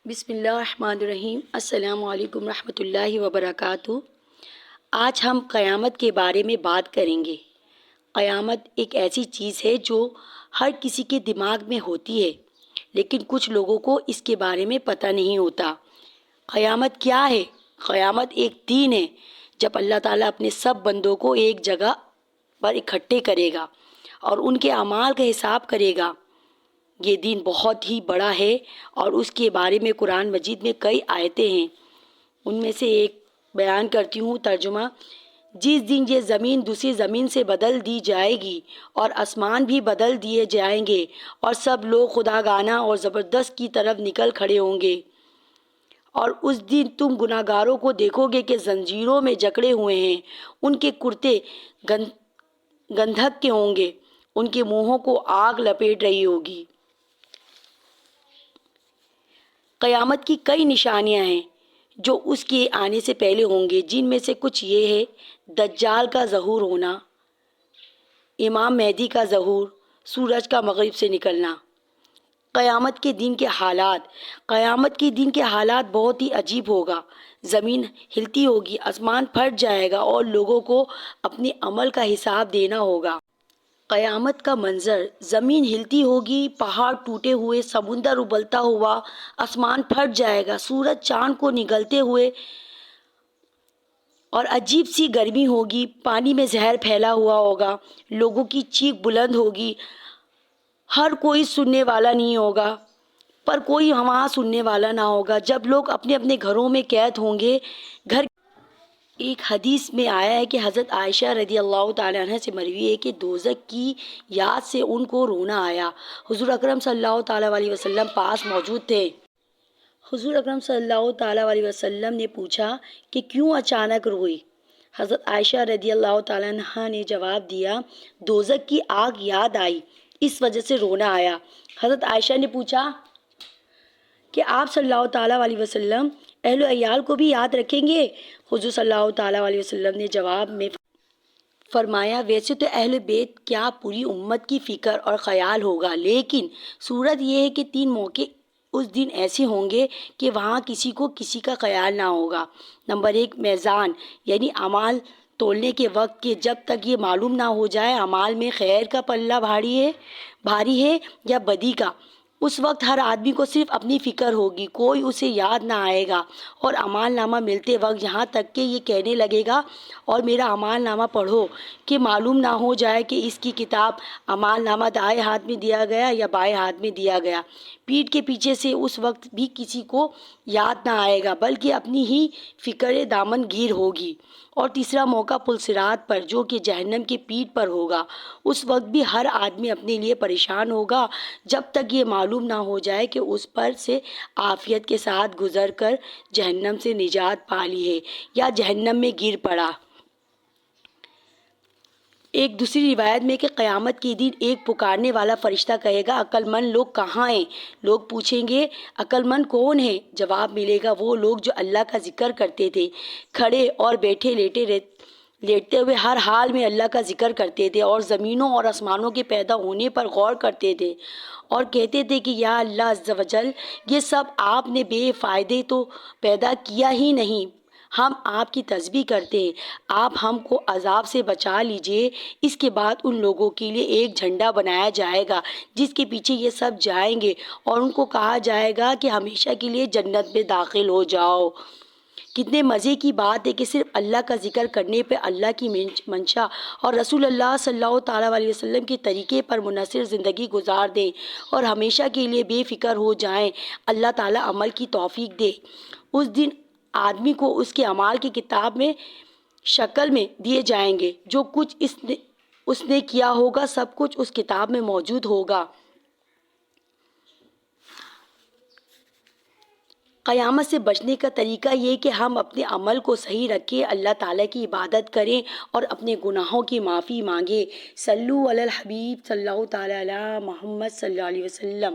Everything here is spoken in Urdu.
بسم اللہ الرحمن الرحیم۔ السلام علیکم رحمۃ اللہ وبرکاتہ۔ آج ہم قیامت کے بارے میں بات کریں گے۔ قیامت ایک ایسی چیز ہے جو ہر کسی کے دماغ میں ہوتی ہے، لیکن کچھ لوگوں کو اس کے بارے میں پتہ نہیں ہوتا۔ قیامت کیا ہے؟ قیامت ایک دن ہے جب اللہ تعالیٰ اپنے سب بندوں کو ایک جگہ پر اکٹھے کرے گا اور ان کے اعمال کا حساب کرے گا۔ یہ دن بہت ہی بڑا ہے اور اس کے بارے میں قرآن مجید میں کئی آیتیں ہیں۔ ان میں سے ایک بیان کرتی ہوں ترجمہ۔ جس دن یہ زمین دوسری زمین سے بدل دی جائے گی اور آسمان بھی بدل دیے جائیں گے اور سب لوگ خوداگانہ اور زبردست کی طرف نکل کھڑے ہوں گے، اور اس دن تم گناہگاروں کو دیکھو گے کہ زنجیروں میں جکڑے ہوئے ہیں، ان کے کرتے گندھک کے ہوں گے، ان کے منہوں کو آگ لپیٹ رہی ہوگی۔ قیامت کی کئی نشانیاں ہیں جو اس کے آنے سے پہلے ہوں گے، جن میں سے کچھ یہ ہے: دجال کا ظہور ہونا، امام مہدی کا ظہور، سورج کا مغرب سے نکلنا۔ قیامت کے دن کے حالات۔ قیامت کے دن کے حالات بہت ہی عجیب ہوگا۔ زمین ہلتی ہوگی، آسمان پھٹ جائے گا اور لوگوں کو اپنے عمل کا حساب دینا ہوگا۔ قیامت کا منظر: زمین ہلتی ہوگی، پہاڑ ٹوٹے ہوئے، سمندر ابلتا ہوا، آسمان پھٹ جائے گا، سورج چاند کو نگلتے ہوئے اور عجیب سی گرمی ہوگی، پانی میں زہر پھیلا ہوا ہوگا، لوگوں کی چیخ بلند ہوگی، ہر کوئی سننے والا نہیں ہوگا، پر کوئی وہاں سننے والا نہ ہوگا۔ جب لوگ اپنے اپنے گھروں میں قید ہوں گے، ایک حدیث میں آیا ہے کہ حضرت عائشہ رضی اللہ تعالیٰ عنہ سے مروی ہے کہ دوزخ کی یاد سے ان کو رونا آیا۔ حضور اکرم صلی اللہ تعالیٰ علیہ وسلم پاس موجود تھے۔ حضور اکرم صلی اللہ تعالیٰ علیہ وسلم نے پوچھا کہ کیوں اچانک روئی؟ حضرت عائشہ رضی اللہ تعالیٰ عنہ نے جواب دیا، دوزخ کی آگ یاد آئی، اس وجہ سے رونا آیا۔ حضرت عائشہ نے پوچھا کہ آپ صلی اللہ تعالیٰ علیہ وسلم اہل و عیال کو بھی یاد رکھیں گے؟ حضور صلی اللہ تعالیٰ علیہ وسلم نے جواب میں فرمایا، ویسے تو اہل بیت کیا پوری امت کی فکر اور خیال ہوگا، لیکن صورت یہ ہے کہ 3 موقع اس دن ایسے ہوں گے کہ وہاں کسی کو کسی کا خیال نہ ہوگا۔ نمبر 1، میزان، یعنی اعمال تولنے کے وقت کہ جب تک یہ معلوم نہ ہو جائے اعمال میں خیر کا پلہ بھاری ہے یا بدی کا، اس وقت ہر آدمی کو صرف اپنی فکر ہوگی، کوئی اسے یاد نہ آئے گا، اور اعمال نامہ ملتے وقت یہاں تک کہ یہ کہنے لگے گا اور میرا اعمال نامہ پڑھو، کہ معلوم نہ ہو جائے کہ اس کی کتاب اعمال نامہ دائیں ہاتھ میں دیا گیا یا بائیں ہاتھ میں دیا گیا۔ پیٹھ کے پیچھے سے اس وقت بھی کسی کو یاد نہ آئے گا، بلکہ اپنی ہی فکر دامن گیر ہوگی۔ اور تیسرا موقع پلصراط پر، جو کہ جہنم کی پیٹھ پر ہوگا، اس وقت بھی ہر آدمی اپنے لیے پریشان ہوگا جب تک یہ معلوم نہ ہو جائے کہ اس پر سے عافیت کے ساتھ گزر کر جہنم سے نجات پا لی ہے یا جہنم میں گر پڑا۔ ایک دوسری روایت میں کہ قیامت کے دن ایک پکارنے والا فرشتہ کہے گا، عقل مند لوگ کہاں ہیں؟ لوگ پوچھیں گے، عقل مند کون ہے؟ جواب ملے گا، وہ لوگ جو اللہ کا ذکر کرتے تھے، کھڑے اور بیٹھے لیٹتے ہوئے ہر حال میں اللہ کا ذکر کرتے تھے، اور زمینوں اور آسمانوں کے پیدا ہونے پر غور کرتے تھے اور کہتے تھے کہ یا اللہ عز و جل، یہ سب آپ نے بے فائدے تو پیدا کیا ہی نہیں، ہم آپ کی تسبیح کرتے ہیں، آپ ہم کو عذاب سے بچا لیجئے۔ اس کے بعد ان لوگوں کے لیے ایک جھنڈا بنایا جائے گا جس کے پیچھے یہ سب جائیں گے، اور ان کو کہا جائے گا کہ ہمیشہ کے لیے جنت میں داخل ہو جاؤ۔ کتنے مزے کی بات ہے کہ صرف اللہ کا ذکر کرنے پہ اللہ کی منشا اور رسول اللہ صلی اللہ تعالیٰ علیہ وسلم کے طریقے پر منحصر زندگی گزار دیں اور ہمیشہ کے لیے بے فکر ہو جائیں۔ اللہ تعالیٰ عمل کی توفیق دے۔ اس دن آدمی کو اس کے اعمال کی کتاب میں شکل میں دیے جائیں گے، جو کچھ اس نے کیا ہوگا سب کچھ اس کتاب میں موجود ہوگا۔ قیامت سے بچنے کا طریقہ یہ کہ ہم اپنے عمل کو صحیح رکھیں، اللہ تعالیٰ کی عبادت کریں اور اپنے گناہوں کی معافی مانگیں۔ صلو علی الحبیب صلی اللہ تعالیٰ علی محمد صلی اللہ علیہ وسلم۔